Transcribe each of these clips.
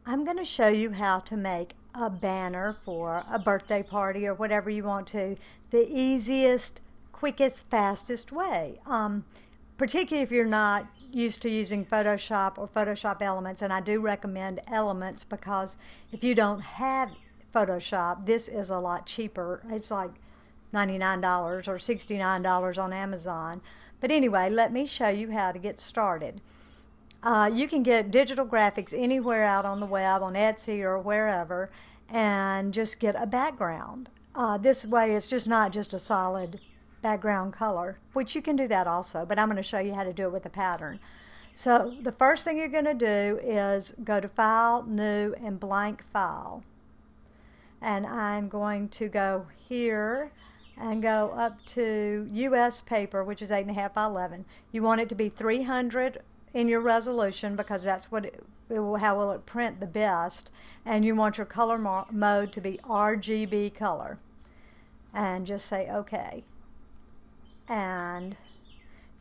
I'm going to show you how to make a banner for a birthday party or whatever you want to, the easiest, quickest, fastest way. Particularly if you're not used to using Photoshop or Photoshop Elements, and I do recommend Elements because if you don't have Photoshop, this is a lot cheaper. It's like $99 or $69 on Amazon. But anyway, let me show you how to get started. You can get digital graphics anywhere out on the web, on Etsy or wherever, and just get a background. This way it's just not just a solid background color, which you can do that also, but I'm going to show you how to do it with a pattern. So the first thing you're going to do is go to File, New, and Blank File. And I'm going to go here and go up to US paper, which is 8.5 by 11. You want it to be 300 in your resolution because that's what how will it print the best, and you want your color mode to be RGB color, and just say OK. And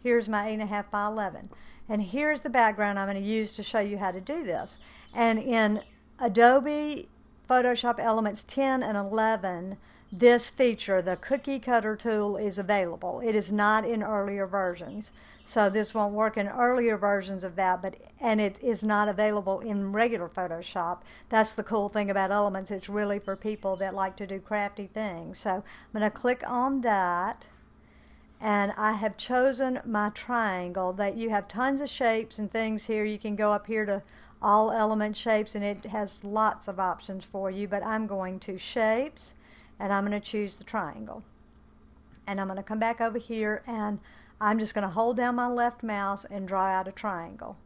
here's my 8.5 by 11, and here's the background I'm going to use to show you how to do this. And in Adobe Photoshop Elements 10 and 11, this feature, the cookie cutter tool, is available. It is not in earlier versions. So this won't work in earlier versions of that, and it is not available in regular Photoshop. That's the cool thing about Elements. It's really for people that like to do crafty things. So I'm going to click on that, and I have chosen my triangle. That you have tons of shapes and things here. You can go up here to all element shapes, and it has lots of options for you, but I'm going to Shapes, and I'm going to choose the triangle. And I'm going to come back over here, and I'm just going to hold down my left mouse and draw out a triangle.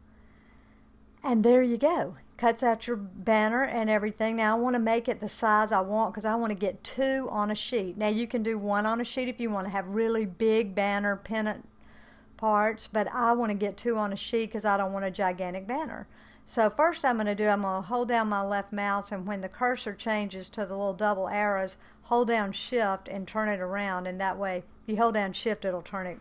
And there you go. Cuts out your banner and everything. Now I want to make it the size I want because I want to get 2 on a sheet. Now you can do 1 on a sheet if you want to have really big banner pennant parts, but I want to get 2 on a sheet because I don't want a gigantic banner. So first I'm going to hold down my left mouse, and when the cursor changes to the little double arrows, hold down Shift and turn it around, and that way if you hold down Shift it'll turn it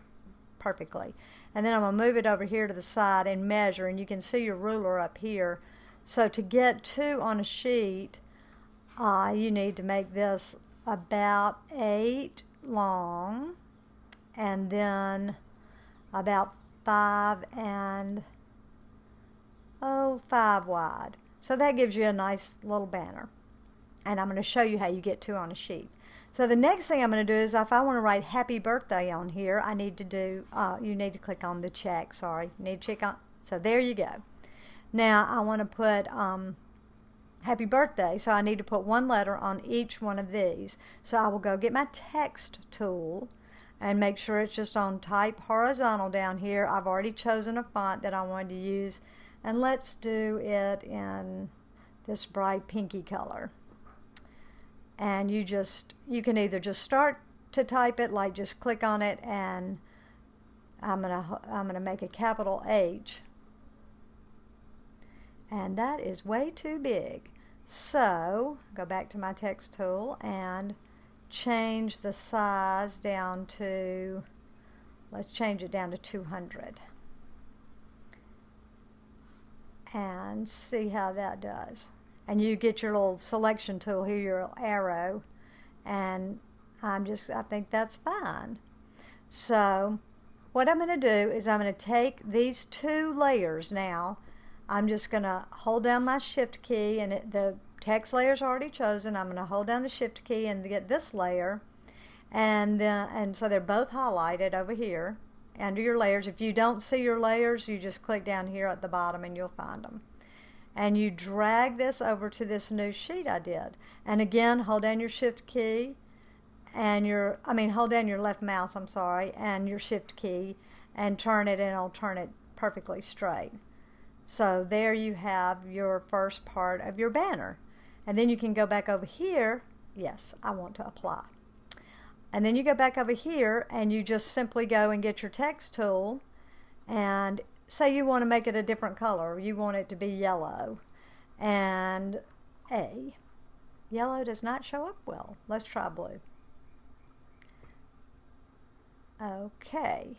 perfectly. And then I'm going to move it over here to the side and measure, and you can see your ruler up here. So to get 2 on a sheet, you need to make this about 8 long, and then about 5 wide. So that gives you a nice little banner. And I'm going to show you how you get 2 on a sheet. So the next thing I'm going to do is, if I want to write happy birthday on here, I need to do, you need to click on the check, sorry. You need to check on, so there you go. Now I want to put happy birthday, so I need to put 1 letter on each one of these. So I will go get my text tool and make sure it's just on type horizontal down here. I've already chosen a font that I wanted to use, and let's do it in this bright pinky color. And you can either just start to type it, like just click on it, and I'm gonna make a capital H, and that is way too big. So go back to my text tool and change the size down to, let's change it down to 200. And see how that does. And you get your little selection tool here, your little arrow, and I think that's fine. So what I'm going to do is I'm going to take these 2 layers now. I'm just going to hold down my Shift key, and the text layer is already chosen. I'm going to hold down the Shift key and get this layer, and so they're both highlighted over here under your layers. If you don't see your layers, you just click down here at the bottom and you'll find them. And you drag this over to this new sheet I did. And again, hold down your Shift key and hold down your left mouse, I'm sorry, and your Shift key, and turn it, and it'll turn it perfectly straight. So there you have your first part of your banner. And then you can go back over here. Yes, I want to apply. And then you go back over here and you just simply go and get your text tool, and say you want to make it a different color. You want it to be yellow. And yellow does not show up well. Let's try blue. Okay.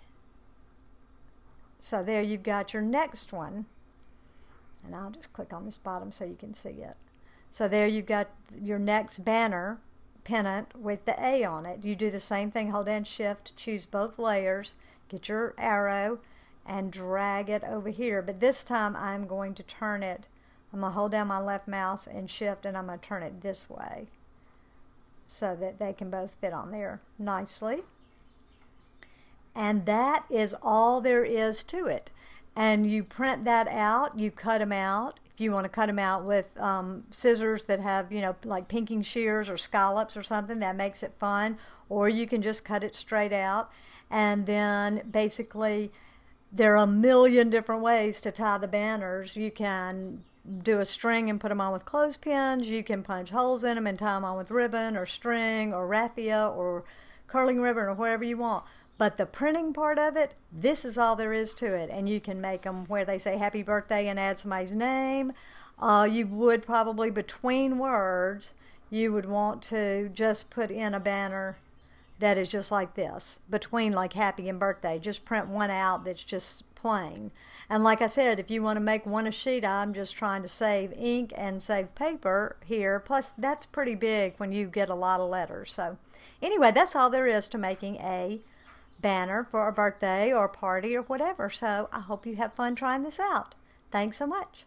So there you've got your next one. And I'll just click on this bottom so you can see it. So there you've got your next banner pennant with the A on it. You do the same thing, hold down Shift, choose both layers, get your arrow, and drag it over here. But this time I'm going to turn it, I'm going to hold down my left mouse and Shift, and I'm going to turn it this way so that they can both fit on there nicely. And that is all there is to it. And you print that out, you cut them out. If you want to cut them out with scissors that have, you know, like pinking shears or scallops or something, that makes it fun. Or you can just cut it straight out. And then basically there are a million different ways to tie the banners. You can do a string and put them on with clothespins. You can punch holes in them and tie them on with ribbon or string or raffia or curling ribbon or whatever you want. But the printing part of it, this is all there is to it. And you can make them where they say happy birthday and add somebody's name. You would probably, between words, you would want to just put in a banner that is just like this. Between like happy and birthday, just print one out that's just plain. And like I said, if you want to make one a sheet, I'm just trying to save ink and save paper here. Plus, that's pretty big when you get a lot of letters. So anyway, that's all there is to making a banner for a birthday or a party or whatever. So I hope you have fun trying this out. Thanks so much.